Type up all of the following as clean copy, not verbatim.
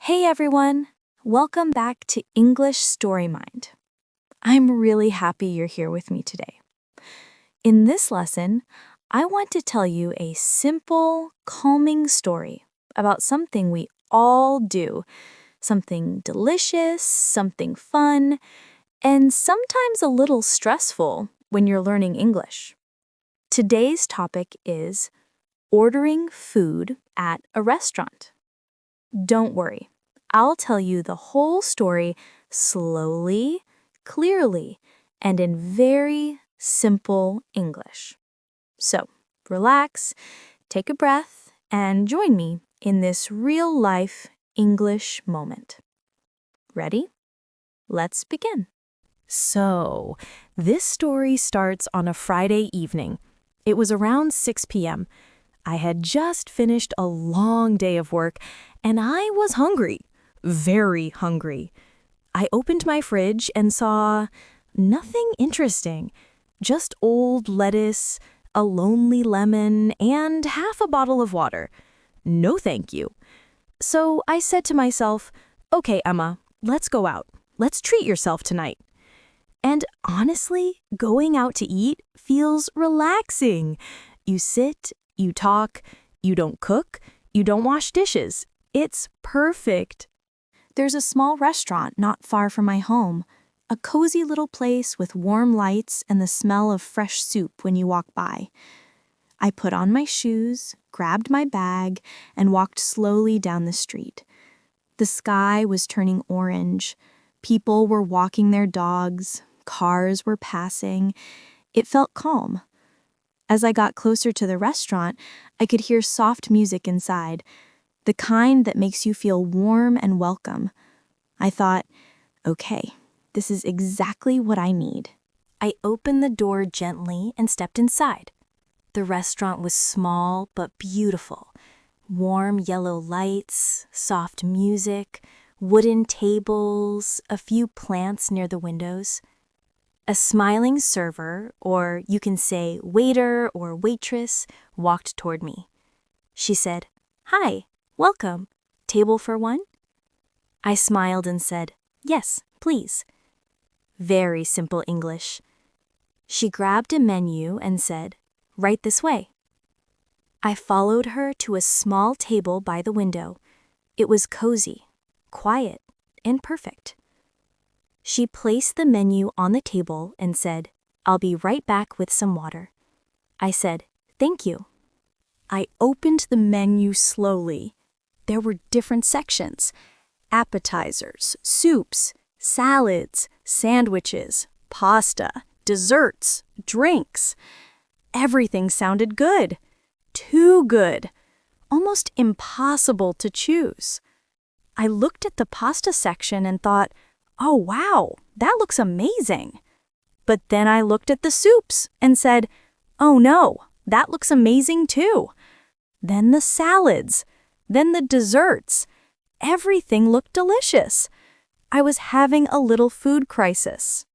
Hey everyone! Welcome back to English Story Mind. I'm really happy you're here with me today. In this lesson, I want to tell you a simple, calming story about something we all do, something delicious, something fun, and sometimes a little stressful when you're learning English. Today's topic is ordering food at a restaurant. Don't worry. I'll tell you the whole story slowly, clearly, and in very simple English. So, relax, take a breath, and join me in this real-life English moment. Ready? Let's begin. So, this story starts on a Friday evening. It was around 6 p.m. I had just finished a long day of work, and I was hungry. Very hungry. I opened my fridge and saw nothing interesting. Just old lettuce, a lonely lemon, and half a bottle of water. No thank you. So I said to myself, okay, Emma, let's go out. Let's treat yourself tonight. And honestly, going out to eat feels relaxing. You sit, you talk, you don't cook, you don't wash dishes. It's perfect. There's a small restaurant not far from my home, a cozy little place with warm lights and the smell of fresh soup when you walk by. I put on my shoes, grabbed my bag, and walked slowly down the street. The sky was turning orange. People were walking their dogs. Cars were passing. It felt calm. As I got closer to the restaurant, I could hear soft music inside, the kind that makes you feel warm and welcome. I thought, okay, this is exactly what I need. I opened the door gently and stepped inside. The restaurant was small but beautiful. Warm yellow lights, soft music, wooden tables, a few plants near the windows. A smiling server, or you can say waiter or waitress, walked toward me. She said, "Hi, welcome. Table for one?" I smiled and said, "Yes, please." Very simple English. She grabbed a menu and said, "Right this way." I followed her to a small table by the window. It was cozy, quiet, and perfect. She placed the menu on the table and said, "I'll be right back with some water." I said, "Thank you." I opened the menu slowly. There were different sections: appetizers, soups, salads, sandwiches, pasta, desserts, drinks. Everything sounded good. Too good. Almost impossible to choose. I looked at the pasta section and thought, oh wow, that looks amazing. But then I looked at the soups and said, oh no, that looks amazing too. Then the salads, then the desserts. Everything looked delicious. I was having a little food crisis.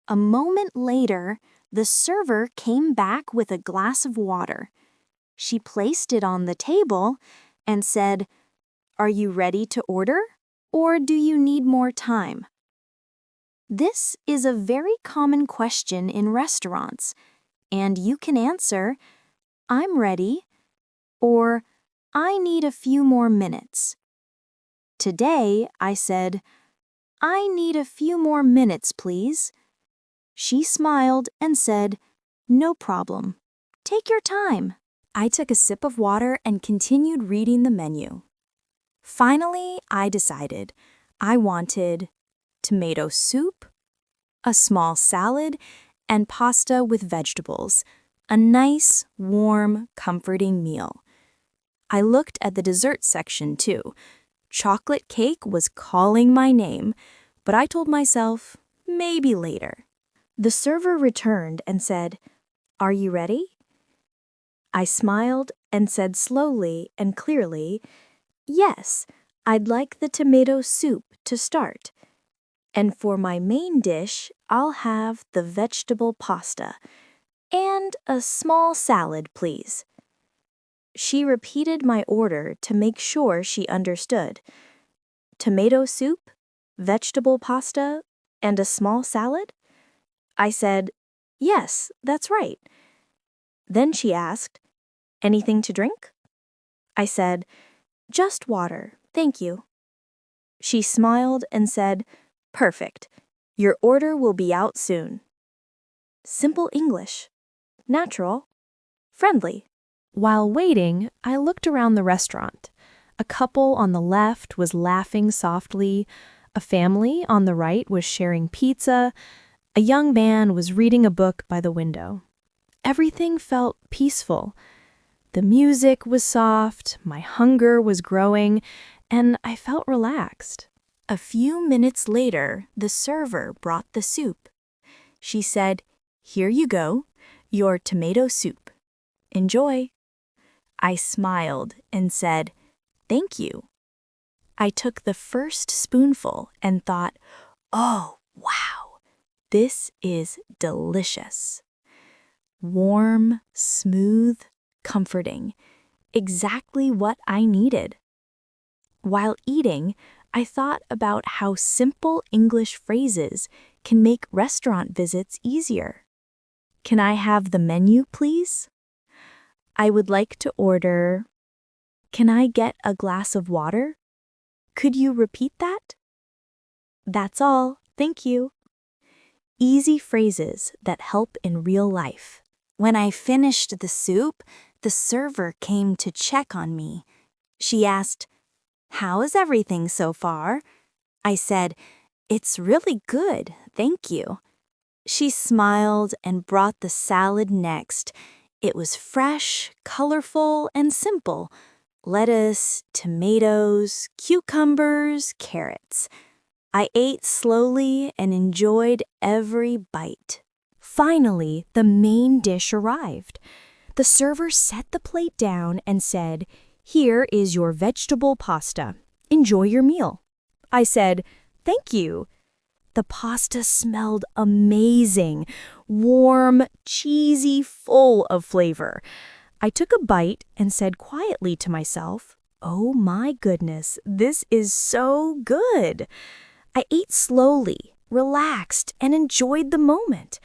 A moment later, the server came back with a glass of water. She placed it on the table and said, "Are you ready to order, or do you need more time?" This is a very common question in restaurants, and you can answer, "I'm ready," or "I need a few more minutes." Today, I said, "I need a few more minutes, please." She smiled and said, "No problem. Take your time." I took a sip of water and continued reading the menu. Finally, I decided I wanted tomato soup, a small salad, and pasta with vegetables, a nice, warm, comforting meal. I looked at the dessert section too. Chocolate cake was calling my name, but I told myself, maybe later. The server returned and said, "Are you ready?" I smiled and said slowly and clearly, "Yes, I'd like the tomato soup to start. And for my main dish, I'll have the vegetable pasta. And a small salad, please." She repeated my order to make sure she understood. Tomato soup, vegetable pasta, and a small salad? I said, "Yes, that's right." Then she asked, "Anything to drink?" I said, "Just water, thank you." She smiled and said, "Perfect. Your order will be out soon." Simple English. Natural. Friendly. While waiting, I looked around the restaurant. A couple on the left was laughing softly. A family on the right was sharing pizza. A young man was reading a book by the window. Everything felt peaceful. The music was soft, my hunger was growing, and I felt relaxed. A few minutes later, the server brought the soup. She said, "Here you go, your tomato soup. Enjoy." I smiled and said, "Thank you." I took the first spoonful and thought, "Oh, wow, this is delicious." Warm, smooth, comforting, exactly what I needed. While eating, I thought about how simple English phrases can make restaurant visits easier. "Can I have the menu, please?" "I would like to order." "Can I get a glass of water?" "Could you repeat that?" "That's all, thank you." Easy phrases that help in real life. When I finished the soup, the server came to check on me. She asked, "How is everything so far?" I said, "It's really good, thank you." She smiled and brought the salad next. It was fresh, colorful, and simple. Lettuce, tomatoes, cucumbers, carrots. I ate slowly and enjoyed every bite. Finally, the main dish arrived. The server set the plate down and said, "Here is your vegetable pasta. Enjoy your meal." I said, "Thank you." The pasta smelled amazing, warm, cheesy, full of flavor. I took a bite and said quietly to myself, "Oh my goodness, this is so good." I ate slowly, relaxed, and enjoyed the moment.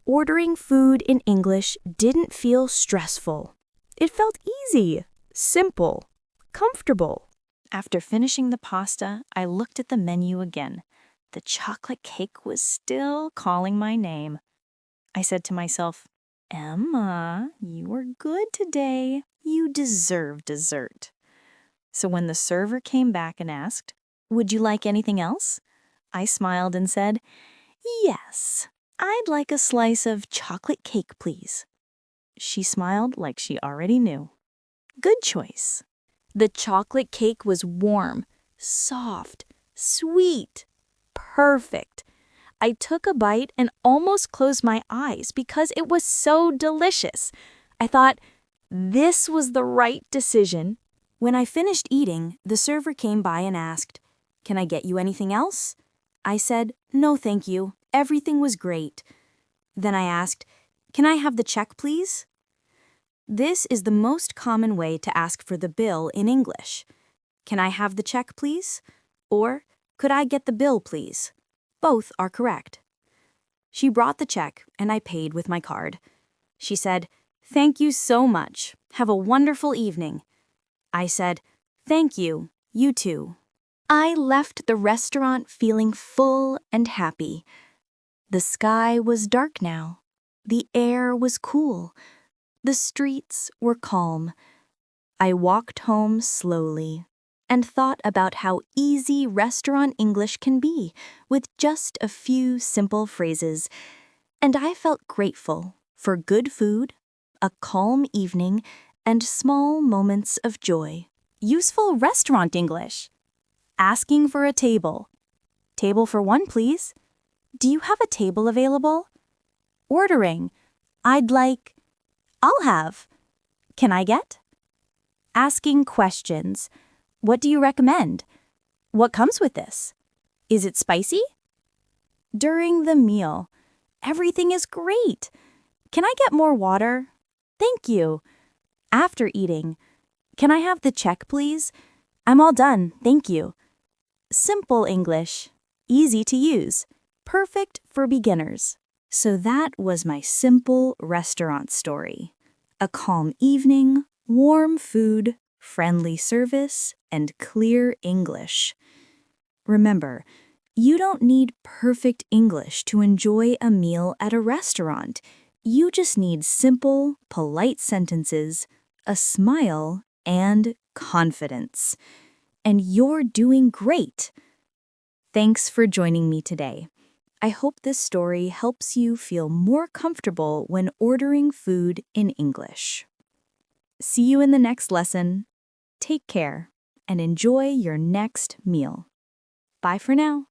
Ordering food in English didn't feel stressful. It felt easy, simple, comfortable. After finishing the pasta, I looked at the menu again. The chocolate cake was still calling my name. I said to myself, "Emma, you were good today. You deserve dessert." So when the server came back and asked, "Would you like anything else?" I smiled and said, "Yes, I'd like a slice of chocolate cake, please." She smiled like she already knew. Good choice. The chocolate cake was warm, soft, sweet, perfect. I took a bite and almost closed my eyes because it was so delicious. I thought, this was the right decision. When I finished eating, the server came by and asked, "Can I get you anything else?" I said, "No, thank you. Everything was great." Then I asked, "Can I have the check, please?" This is the most common way to ask for the bill in English. "Can I have the check, please?" Or, "Could I get the bill, please?" Both are correct. She brought the check and I paid with my card. She said, "Thank you so much. Have a wonderful evening." I said, "Thank you. You too." I left the restaurant feeling full and happy. The sky was dark now. The air was cool. The streets were calm. I walked home slowly and thought about how easy restaurant English can be with just a few simple phrases. And I felt grateful for good food, a calm evening, and small moments of joy. Useful restaurant English. Asking for a table. "Table for one, please." "Do you have a table available?" Ordering. "I'd like." "I'll have." "Can I get?" Asking questions. "What do you recommend?" "What comes with this?" "Is it spicy?" During the meal. "Everything is great. Can I get more water?" "Thank you." After eating. Can I have the check, please? I'm all done, thank you. Simple English, easy to use, perfect for beginners. So that was my simple restaurant story. A calm evening, warm food, friendly service, and clear English. Remember, you don't need perfect English to enjoy a meal at a restaurant. You just need simple, polite sentences, a smile, and confidence. And you're doing great. Thanks for joining me today. I hope this story helps you feel more comfortable when ordering food in English. See you in the next lesson. Take care and enjoy your next meal. Bye for now.